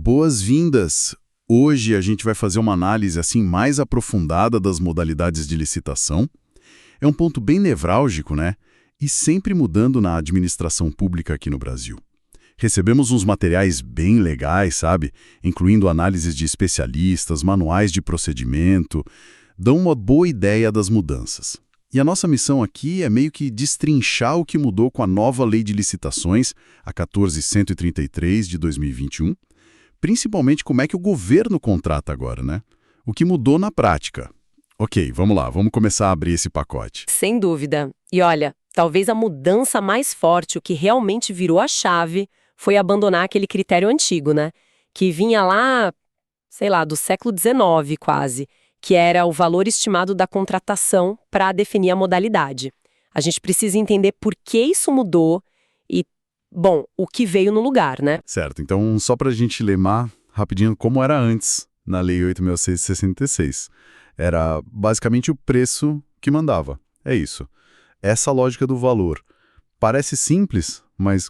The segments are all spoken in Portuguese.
boas-vindas! Hoje a gente vai fazer uma análise assim mais aprofundada das modalidades de licitação. É um ponto bem nevrálgico, né? E sempre mudando na administração pública aqui no Brasil. Recebemos uns materiais bem legais, sabe? Incluindo análises de especialistas, manuais de procedimento, dão uma boa ideia das mudanças. E a nossa missão aqui é meio que destrinchar o que mudou com a nova Lei de Licitações, a 14.133 de 2021, principalmente como é que o governo contrata agora, né? O que mudou na prática. Ok, vamos lá, vamos começar a abrir esse pacote. Sem dúvida. E olha, talvez a mudança mais forte, o que realmente virou a chave, foi abandonar aquele critério antigo, né? Que vinha lá, sei lá, do século XIX quase, que era o valor estimado da contratação para definir a modalidade. A gente precisa entender por que isso mudou e, bom, o que veio no lugar, né? Certo, então só para a gente lemar rapidinho como era antes, na Lei 8.666. Era basicamente o preço que mandava. É isso. Essa lógica do valor. Parece simples, mas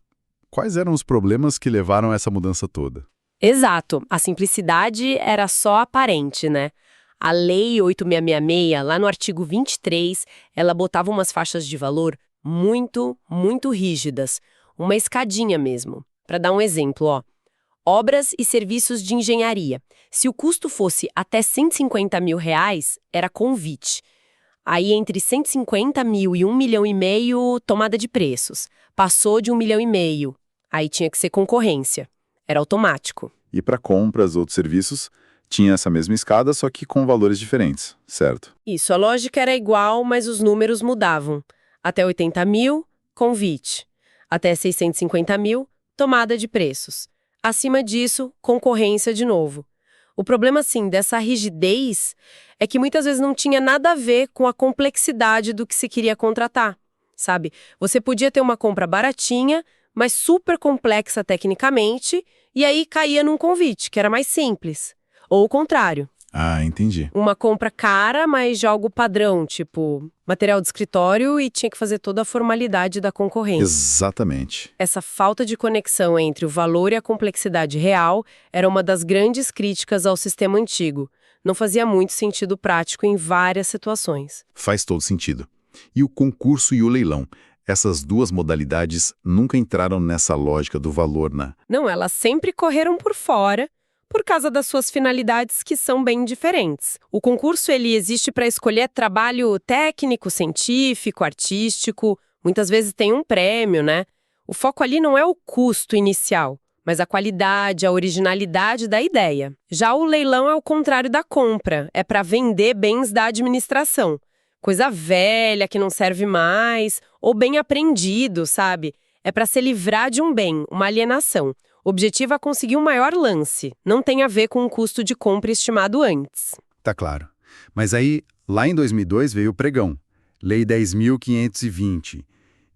quais eram os problemas que levaram a essa mudança toda? Exato. A simplicidade era só aparente, né? A Lei 8.666, lá no artigo 23, ela botava umas faixas de valor muito, muito rígidas. Uma escadinha mesmo. Para dar um exemplo, ó. Obras e serviços de engenharia. Se o custo fosse até R$150 mil, era convite. Aí, entre 150 mil e 1,5 milhão, tomada de preços. Passou de 1,5 milhão. Aí tinha que ser concorrência. Era automático. E para compras, outros serviços, tinha essa mesma escada, só que com valores diferentes, certo? Isso, a lógica era igual, mas os números mudavam. Até 80 mil, convite. Até 650 mil, tomada de preços. Acima disso, concorrência de novo. O problema, assim, dessa rigidez é que muitas vezes não tinha nada a ver com a complexidade do que se queria contratar, sabe? Você podia ter uma compra baratinha, mas super complexa tecnicamente, e aí caía num convite, que era mais simples. Ou o contrário. Ah, entendi. Uma compra cara, mas de algo padrão, tipo material de escritório e tinha que fazer toda a formalidade da concorrência. Exatamente. Essa falta de conexão entre o valor e a complexidade real era uma das grandes críticas ao sistema antigo. Não fazia muito sentido prático em várias situações. Faz todo sentido. E o concurso e o leilão? Essas duas modalidades nunca entraram nessa lógica do valor, né? Não, elas sempre correram por fora, por causa das suas finalidades que são bem diferentes. O concurso ele existe para escolher trabalho técnico, científico, artístico, muitas vezes tem um prêmio, né? O foco ali não é o custo inicial, mas a qualidade, a originalidade da ideia. Já o leilão é o contrário da compra, é para vender bens da administração. Coisa velha que não serve mais, ou bem apreendido, sabe? É para se livrar de um bem, uma alienação. O objetivo é conseguir um maior lance, não tem a ver com o custo de compra estimado antes. Tá claro. Mas aí, lá em 2002 veio o pregão, Lei 10.520.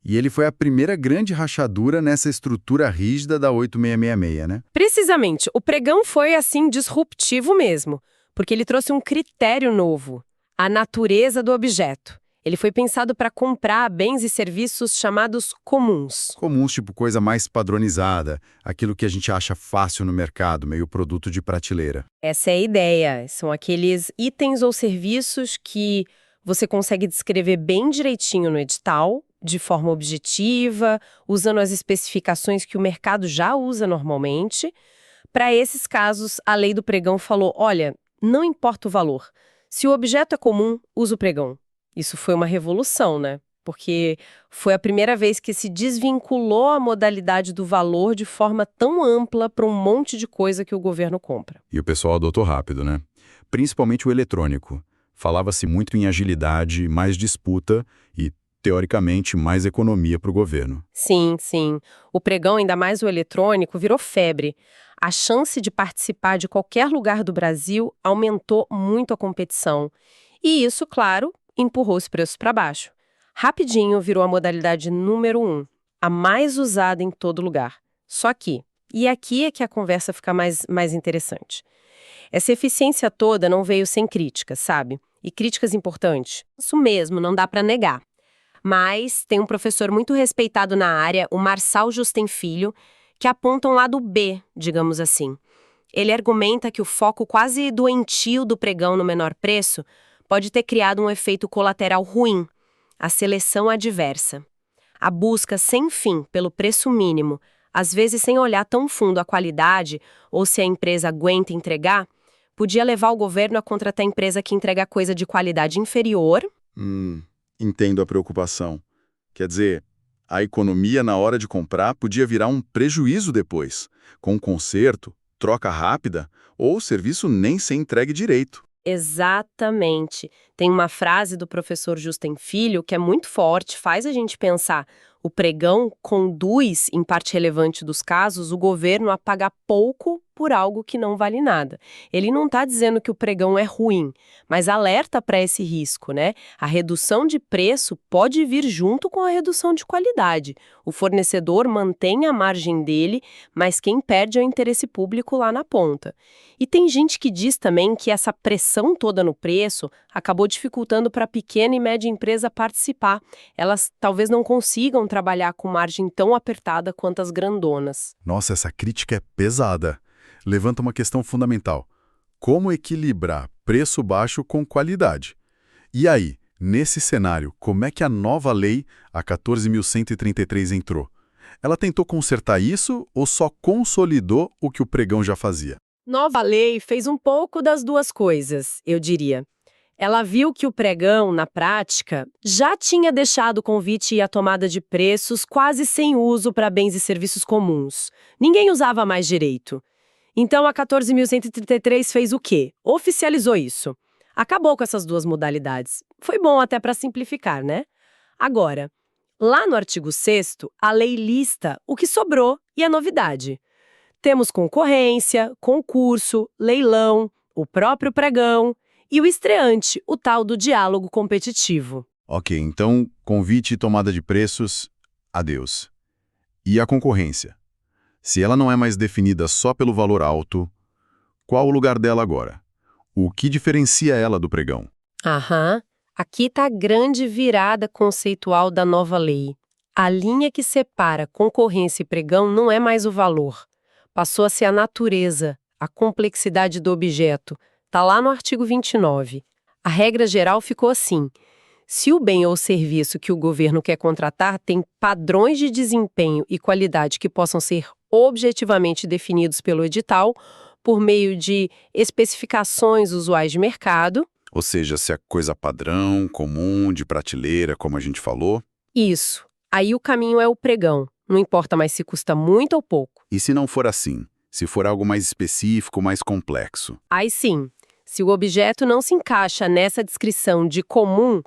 E ele foi a primeira grande rachadura nessa estrutura rígida da 8666, né? Precisamente, o pregão foi, assim, disruptivo mesmo, porque ele trouxe um critério novo, a natureza do objeto. Ele foi pensado para comprar bens e serviços chamados comuns. Comuns, tipo coisa mais padronizada, aquilo que a gente acha fácil no mercado, meio produto de prateleira. Essa é a ideia. São aqueles itens ou serviços que você consegue descrever bem direitinho no edital, de forma objetiva, usando as especificações que o mercado já usa normalmente. Para esses casos, a lei do pregão falou, olha, não importa o valor. Se o objeto é comum, usa o pregão. Isso foi uma revolução, né? Porque foi a primeira vez que se desvinculou a modalidade do valor de forma tão ampla para um monte de coisa que o governo compra. E o pessoal adotou rápido, né? Principalmente o eletrônico. Falava-se muito em agilidade, mais disputa e, teoricamente, mais economia para o governo. Sim, sim. O pregão, ainda mais o eletrônico, virou febre. A chance de participar de qualquer lugar do Brasil aumentou muito a competição. E isso, claro, empurrou os preços para baixo. Rapidinho virou a modalidade número 1, a mais usada em todo lugar. Só que, e aqui é que a conversa fica mais interessante. Essa eficiência toda não veio sem críticas, sabe? E críticas importantes. Isso mesmo, não dá para negar. Mas tem um professor muito respeitado na área, o Marçal Justem Filho, que aponta um lado B, digamos assim. Ele argumenta que o foco quase doentio do pregão no menor preço pode ter criado um efeito colateral ruim, a seleção adversa. A busca sem fim pelo preço mínimo, às vezes sem olhar tão fundo a qualidade ou se a empresa aguenta entregar, podia levar o governo a contratar empresa que entrega coisa de qualidade inferior. Entendo a preocupação. Quer dizer, a economia na hora de comprar podia virar um prejuízo depois, com conserto, troca rápida ou o serviço nem ser entregue direito. Exatamente. Tem uma frase do professor Justin Filho que é muito forte, faz a gente pensar. O pregão conduz, em parte relevante dos casos, o governo a pagar pouco por algo que não vale nada. Ele não está dizendo que o pregão é ruim, mas alerta para esse risco, né? A redução de preço pode vir junto com a redução de qualidade. O fornecedor mantém a margem dele, mas quem perde é o interesse público lá na ponta. E tem gente que diz também que essa pressão toda no preço acabou dificultando para a pequena e média empresa participar. Elas talvez não consigam trabalhar com margem tão apertada quanto as grandonas. Nossa, essa crítica é pesada. Levanta uma questão fundamental. Como equilibrar preço baixo com qualidade? E aí, nesse cenário, como é que a nova lei, a 14.133, entrou? Ela tentou consertar isso ou só consolidou o que o pregão já fazia? Nova lei fez um pouco das duas coisas, eu diria. Ela viu que o pregão, na prática, já tinha deixado o convite e a tomada de preços quase sem uso para bens e serviços comuns. Ninguém usava mais direito. Então, a 14.133 fez o quê? Oficializou isso. Acabou com essas duas modalidades. Foi bom até para simplificar, né? Agora, lá no artigo 6º, a lei lista o que sobrou e a novidade. Temos concorrência, concurso, leilão, o próprio pregão e o estreante, o tal do diálogo competitivo. Ok, então, convite e tomada de preços, adeus. E a concorrência? Se ela não é mais definida só pelo valor alto, qual o lugar dela agora? O que diferencia ela do pregão? Aqui está a grande virada conceitual da nova lei. A linha que separa concorrência e pregão não é mais o valor. Passou a ser a natureza, a complexidade do objeto. Está lá no artigo 29. A regra geral ficou assim. Se o bem ou serviço que o governo quer contratar tem padrões de desempenho e qualidade que possam ser objetivamente definidos pelo edital, por meio de especificações usuais de mercado. Ou seja, se é coisa padrão, comum, de prateleira, como a gente falou. Isso. Aí o caminho é o pregão. Não importa mais se custa muito ou pouco. E se não for assim? Se for algo mais específico, mais complexo? Aí sim, se o objeto não se encaixa nessa descrição de comum,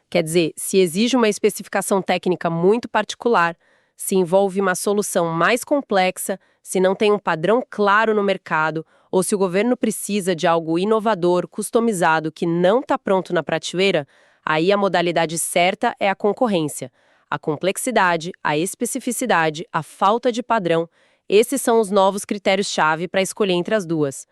quer dizer, se exige uma especificação técnica muito particular, se envolve uma solução mais complexa, se não tem um padrão claro no mercado, ou se o governo precisa de algo inovador, customizado, que não está pronto na prateleira, aí a modalidade certa é a concorrência. A complexidade, a especificidade, a falta de padrão, esses são os novos critérios-chave para escolher entre as duas.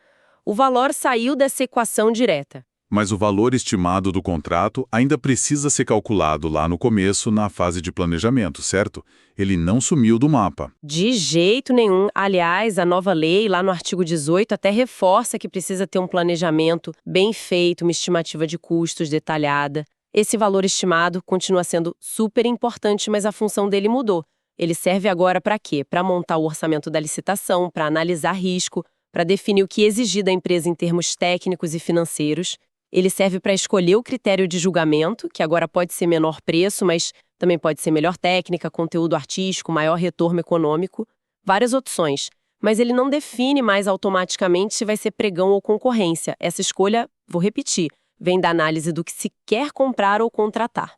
O valor saiu dessa equação direta. Mas o valor estimado do contrato ainda precisa ser calculado lá no começo, na fase de planejamento, certo? Ele não sumiu do mapa. De jeito nenhum. Aliás, a nova lei, lá no artigo 18, até reforça que precisa ter um planejamento bem feito, uma estimativa de custos detalhada. Esse valor estimado continua sendo super importante, mas a função dele mudou. Ele serve agora para quê? Para montar o orçamento da licitação, para analisar risco, para definir o que exigir da empresa em termos técnicos e financeiros. Ele serve para escolher o critério de julgamento, que agora pode ser menor preço, mas também pode ser melhor técnica, conteúdo artístico, maior retorno econômico, várias opções. Mas ele não define mais automaticamente se vai ser pregão ou concorrência. Essa escolha, vou repetir, vem da análise do que se quer comprar ou contratar.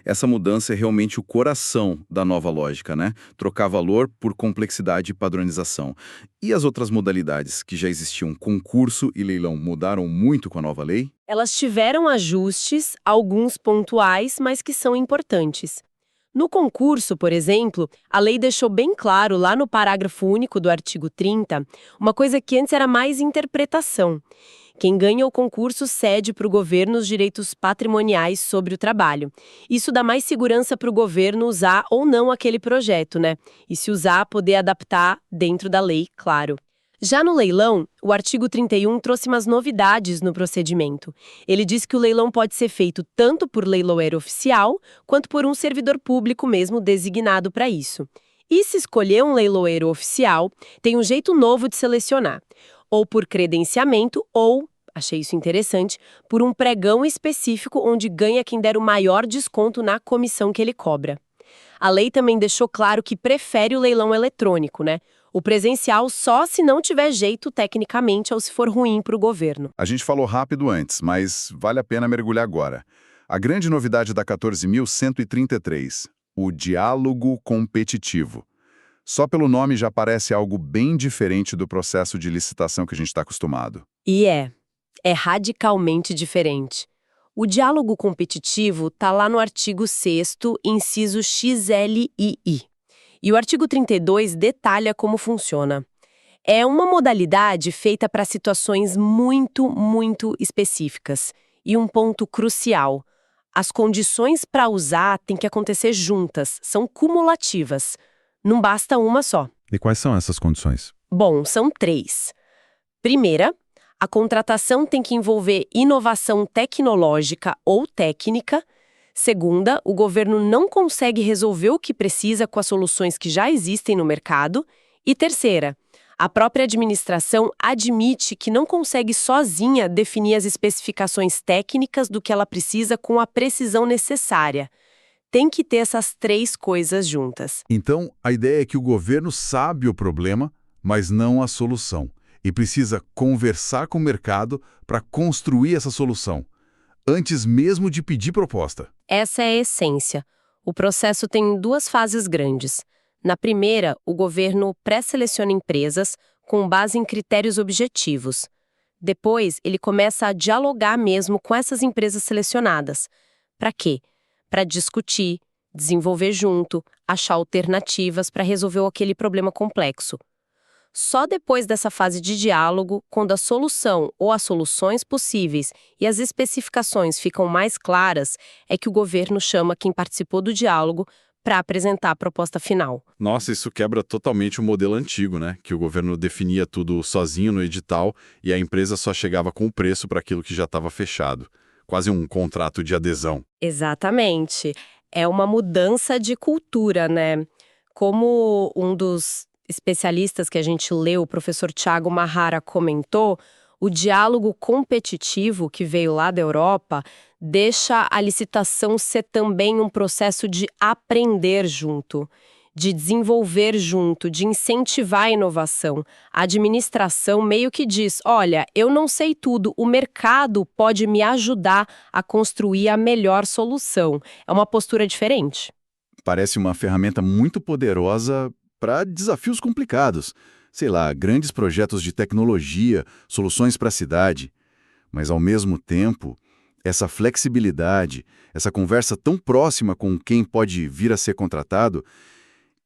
Essa mudança é realmente o coração da nova lógica, né? Trocar valor por complexidade e padronização. E as outras modalidades que já existiam, concurso e leilão, mudaram muito com a nova lei? Elas tiveram ajustes, alguns pontuais, mas que são importantes. No concurso, por exemplo, a lei deixou bem claro, lá no parágrafo único do artigo 30, uma coisa que antes era mais interpretação. Quem ganha o concurso cede para o governo os direitos patrimoniais sobre o trabalho. Isso dá mais segurança para o governo usar ou não aquele projeto, né? E se usar, poder adaptar dentro da lei, claro. Já no leilão, o artigo 31 trouxe umas novidades no procedimento. Ele diz que o leilão pode ser feito tanto por leiloeiro oficial, quanto por um servidor público mesmo designado para isso. E se escolher um leiloeiro oficial, tem um jeito novo de selecionar, ou por credenciamento, ou, achei isso interessante, por um pregão específico onde ganha quem der o maior desconto na comissão que ele cobra. A lei também deixou claro que prefere o leilão eletrônico, né? O presencial só se não tiver jeito tecnicamente ou se for ruim para o governo. A gente falou rápido antes, mas vale a pena mergulhar agora. A grande novidade da 14.133, o diálogo competitivo. Só pelo nome já parece algo bem diferente do processo de licitação que a gente está acostumado. E é radicalmente diferente. O diálogo competitivo está lá no artigo 6º, inciso XLII. E o artigo 32 detalha como funciona. É uma modalidade feita para situações muito, muito específicas. E um ponto crucial: as condições para usar têm que acontecer juntas, são cumulativas. Não basta uma só. E quais são essas condições? Bom, são 3. Primeira, a contratação tem que envolver inovação tecnológica ou técnica. Segunda, o governo não consegue resolver o que precisa com as soluções que já existem no mercado. E terceira, a própria administração admite que não consegue sozinha definir as especificações técnicas do que ela precisa com a precisão necessária. Tem que ter essas 3 coisas juntas. Então, a ideia é que o governo sabe o problema, mas não a solução, e precisa conversar com o mercado para construir essa solução, antes mesmo de pedir proposta. Essa é a essência. O processo tem 2 fases grandes. Na primeira, o governo pré-seleciona empresas com base em critérios objetivos. Depois, ele começa a dialogar mesmo com essas empresas selecionadas. Para quê? Para discutir, desenvolver junto, achar alternativas para resolver aquele problema complexo. Só depois dessa fase de diálogo, quando a solução ou as soluções possíveis e as especificações ficam mais claras, é que o governo chama quem participou do diálogo para apresentar a proposta final. Nossa, isso quebra totalmente o modelo antigo, né? Que o governo definia tudo sozinho no edital e a empresa só chegava com o preço para aquilo que já estava fechado. Quase um contrato de adesão. Exatamente. É uma mudança de cultura, né? Como um dos especialistas que a gente leu, o professor Thiago Mahara, comentou, o diálogo competitivo que veio lá da Europa deixa a licitação ser também um processo de aprender junto, de desenvolver junto, de incentivar a inovação. A administração meio que diz, olha, eu não sei tudo, o mercado pode me ajudar a construir a melhor solução. É uma postura diferente. Parece uma ferramenta muito poderosa para desafios complicados. Sei lá, grandes projetos de tecnologia, soluções para a cidade. Mas, ao mesmo tempo, essa flexibilidade, essa conversa tão próxima com quem pode vir a ser contratado,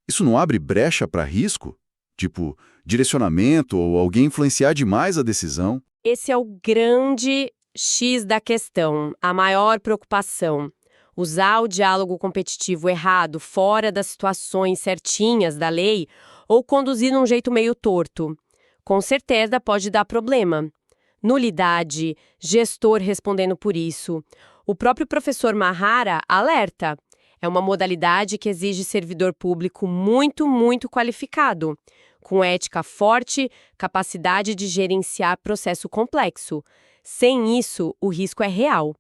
isso não abre brecha para risco? Tipo, direcionamento ou alguém influenciar demais a decisão? Esse é o grande X da questão, a maior preocupação. Usar o diálogo competitivo errado, fora das situações certinhas da lei, ou conduzir de um jeito meio torto. Com certeza pode dar problema. Nulidade, gestor respondendo por isso. O próprio professor Mahara alerta. É uma modalidade que exige servidor público muito, muito qualificado, com ética forte, capacidade de gerenciar processo complexo. Sem isso, o risco é real.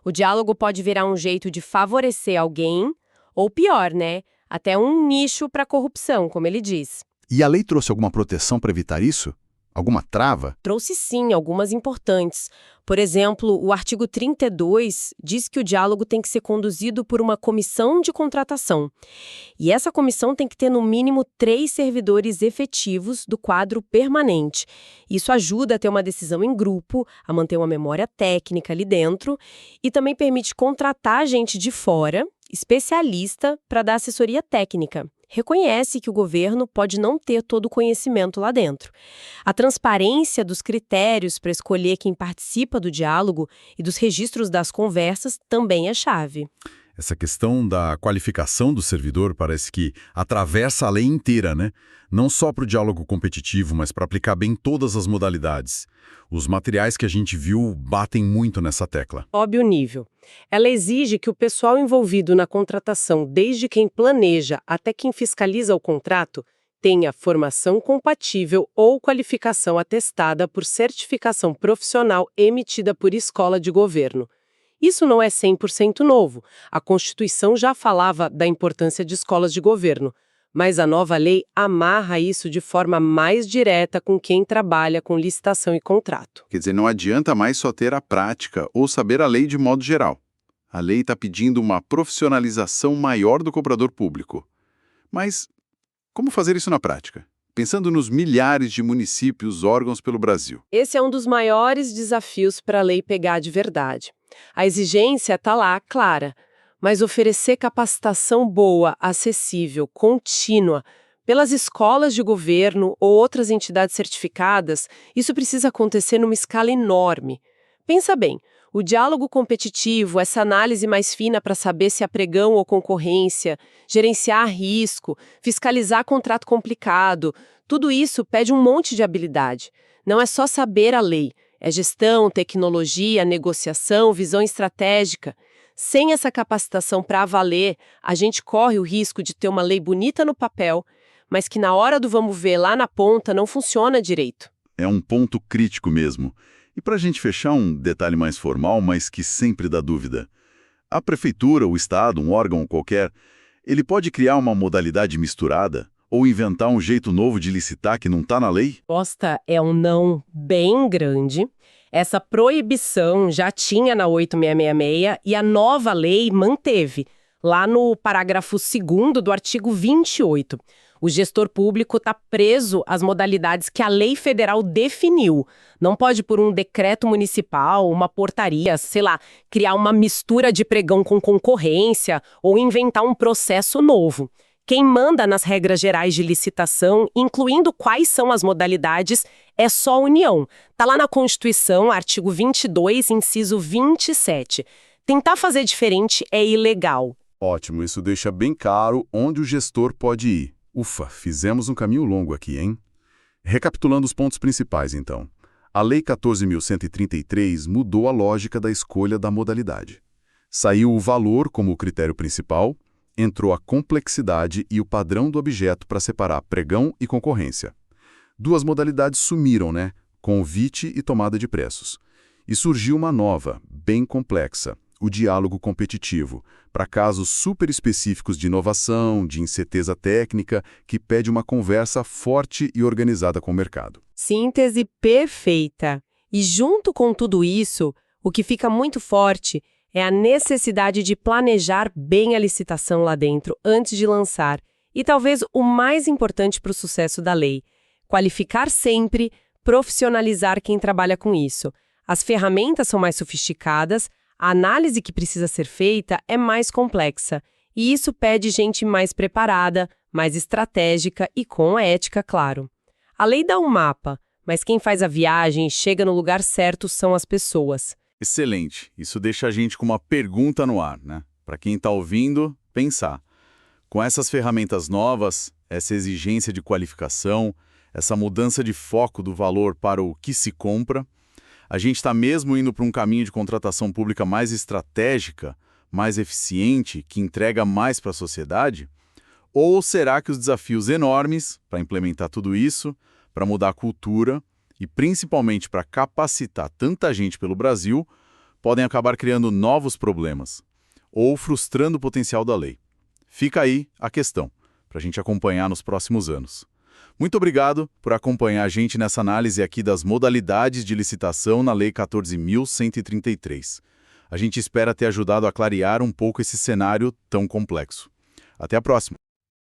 O diálogo pode virar um jeito de favorecer alguém, ou pior, né? Até um nicho para corrupção, como ele diz. E a lei trouxe alguma proteção para evitar isso? Alguma trava? Trouxe sim, algumas importantes. Por exemplo, o artigo 32 diz que o diálogo tem que ser conduzido por uma comissão de contratação. E essa comissão tem que ter no mínimo 3 servidores efetivos do quadro permanente. Isso ajuda a ter uma decisão em grupo, a manter uma memória técnica ali dentro e também permite contratar gente de fora, especialista, para dar assessoria técnica. Reconhece que o governo pode não ter todo o conhecimento lá dentro. A transparência dos critérios para escolher quem participa do diálogo e dos registros das conversas também é chave. Essa questão da qualificação do servidor parece que atravessa a lei inteira, né? Não só para o diálogo competitivo, mas para aplicar bem todas as modalidades. Os materiais que a gente viu batem muito nessa tecla. Sobe o nível. Ela exige que o pessoal envolvido na contratação, desde quem planeja até quem fiscaliza o contrato, tenha formação compatível ou qualificação atestada por certificação profissional emitida por escola de governo. Isso não é 100% novo. A Constituição já falava da importância de escolas de governo, mas a nova lei amarra isso de forma mais direta com quem trabalha com licitação e contrato. Quer dizer, não adianta mais só ter a prática ou saber a lei de modo geral. A lei está pedindo uma profissionalização maior do cobrador público. Mas como fazer isso na prática? Pensando nos milhares de municípios, órgãos pelo Brasil. Esse é um dos maiores desafios para a lei pegar de verdade. A exigência está lá, clara, mas oferecer capacitação boa, acessível, contínua, pelas escolas de governo ou outras entidades certificadas, isso precisa acontecer numa escala enorme. Pensa bem, o diálogo competitivo, essa análise mais fina para saber se há pregão ou concorrência, gerenciar risco, fiscalizar contrato complicado, tudo isso pede um monte de habilidade. Não é só saber a lei, é gestão, tecnologia, negociação, visão estratégica. Sem essa capacitação para valer, a gente corre o risco de ter uma lei bonita no papel, mas que na hora do vamos ver lá na ponta não funciona direito. É um ponto crítico mesmo. E para a gente fechar um detalhe mais formal, mas que sempre dá dúvida. A prefeitura, o Estado, um órgão qualquer, ele pode criar uma modalidade misturada ou inventar um jeito novo de licitar que não está na lei? A resposta é um não bem grande. Essa proibição já tinha na 8666 e a nova lei manteve, lá no parágrafo 2º do artigo 28. O gestor público está preso às modalidades que a lei federal definiu. Não pode, por um decreto municipal, uma portaria, sei lá, criar uma mistura de pregão com concorrência ou inventar um processo novo. Quem manda nas regras gerais de licitação, incluindo quais são as modalidades, é só a União. Está lá na Constituição, artigo 22, inciso 27. Tentar fazer diferente é ilegal. Ótimo, isso deixa bem claro onde o gestor pode ir. Ufa, fizemos um caminho longo aqui, hein? Recapitulando os pontos principais, então. A Lei 14.133 mudou a lógica da escolha da modalidade. Saiu o valor como o critério principal, entrou a complexidade e o padrão do objeto para separar pregão e concorrência. Duas modalidades sumiram, né? Convite e tomada de preços. E surgiu uma nova, bem complexa, o diálogo competitivo, para casos super específicos de inovação, de incerteza técnica, que pede uma conversa forte e organizada com o mercado. Síntese perfeita. E junto com tudo isso, o que fica muito forte é a necessidade de planejar bem a licitação lá dentro antes de lançar. E talvez o mais importante para o sucesso da lei, qualificar sempre, profissionalizar quem trabalha com isso. As ferramentas são mais sofisticadas, a análise que precisa ser feita é mais complexa, e isso pede gente mais preparada, mais estratégica e com ética, claro. A lei dá um mapa, mas quem faz a viagem e chega no lugar certo são as pessoas. Excelente. Isso deixa a gente com uma pergunta no ar, né? Para quem está ouvindo, pensar. Com essas ferramentas novas, essa exigência de qualificação, essa mudança de foco do valor para o que se compra, a gente está mesmo indo para um caminho de contratação pública mais estratégica, mais eficiente, que entrega mais para a sociedade? Ou será que os desafios enormes para implementar tudo isso, para mudar a cultura e principalmente para capacitar tanta gente pelo Brasil, podem acabar criando novos problemas ou frustrando o potencial da lei? Fica aí a questão, para a gente acompanhar nos próximos anos. Muito obrigado por acompanhar a gente nessa análise aqui das modalidades de licitação na Lei 14.133. A gente espera ter ajudado a clarear um pouco esse cenário tão complexo. Até a próxima!